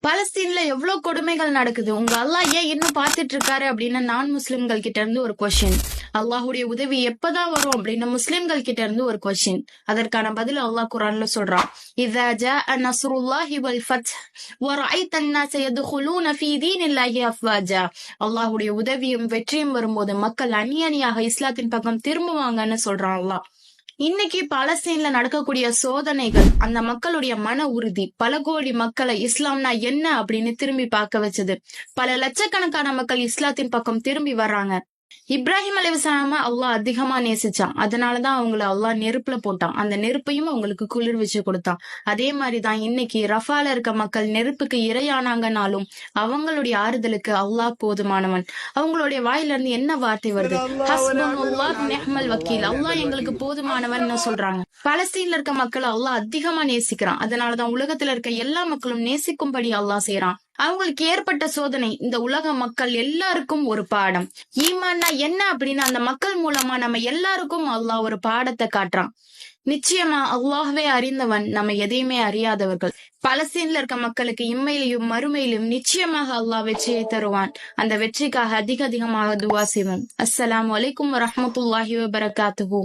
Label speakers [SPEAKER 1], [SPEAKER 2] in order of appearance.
[SPEAKER 1] பாலஸ்தீன்ல எவ்வளவு கொடுமைகள் நடக்குது, உங்க அல்லாஹ் ஏன் இன்னும் பார்த்துட்டு இருக்காரு அப்படின்னு நான் முஸ்லிம்கள் கிட்ட இருந்து ஒரு கொஸ்டின். அல்லாஹுடைய உதவி எப்பதான் வரும் அப்படின்னு முஸ்லிம்கள் கிட்ட இருந்து ஒரு கொஸ்டின். அதற்கான பதில் அல்லாஹ் குர்ஆன்ல சொல்றான். இதா ஜாஅ நஸ்ருல்லாஹி வல் ஃபத்ஹ் வ ரஅய்த அன்-நாஸ யதுகுலூன ஃபீ தீனில்லாஹி அஃப்வாஜா. அல்லாஹுடைய உதவியும் வெற்றியும் வரும்போது மக்கள் அணியணியாக இஸ்லாத்தின் பக்கம் திரும்புவாங்கன்னு சொல்றான் அல்லாஹ். இன்னைக்கு பாலஸ்தீன்ல நடக்கக்கூடிய சோதனைகள் அந்த மக்களுடைய மன உறுதி பல கோடி மக்களை இஸ்லாம்னா என்ன அப்படின்னு திரும்பி பார்க்க வச்சது. பல லட்சக்கணக்கான மக்கள் இஸ்லாத்தின் பக்கம் திரும்பி வர்றாங்க. இப்ராஹிம் அலைஹிஸ்ஸலாம அல்லாஹ் அதிகமா நேசிச்சான். அதனாலதான் அவங்களை அல்லாஹ் நெருப்புல போட்டான். அந்த நெருப்பையும் அவங்களுக்கு குளிர் வச்சு கொடுத்தான். அதே மாதிரிதான் இன்னைக்கு ரஃபால இருக்க மக்கள் நெருப்புக்கு இரையானாங்கனாலும் அவங்களுடைய ஆறுதலுக்கு அல்லாஹ் போதுமானவன். அவங்களுடைய வாயில இருந்து என்ன வார்த்தை வருது? ஹஸ்புனல்லாஹ் நிஅமல் வக்கீல். அல்லாஹ் எங்களுக்கு போதுமானவன் சொல்றாங்க. பாலஸ்தீன்ல இருக்க மக்களை அல்லாஹ் அதிகமா நேசிக்கிறான். அதனாலதான் உலகத்துல இருக்க எல்லா மக்களும் நேசிக்கும்படி அல்லாஹ் செய்யறான். அவங்களுக்கு ஏற்பட்ட சோதனை இந்த உலக மக்கள் எல்லாருக்கும் ஒரு பாடம். ஈமான்னா என்ன அப்படின்னு அந்த மக்கள் மூலமா நம்ம எல்லாருக்கும் அல்லாஹ் ஒரு பாடத்தை காட்டுறான். நிச்சயமா அல்லாஹ்வே அறிந்தவன், நம்ம எதையுமே அறியாதவர்கள். பலஸ்தீன்ல இருக்க மக்களுக்கு இம்மையிலும் மறுமையிலும் நிச்சயமாக அல்லாஹ் வெற்றியை தருவான். அந்த வெற்றிக்காக அதிகமாக துவா செய்வோம். அஸ்ஸலாமு அலைக்கும் வரஹ்மத்துல்லாஹி வபரகாத்துஹு.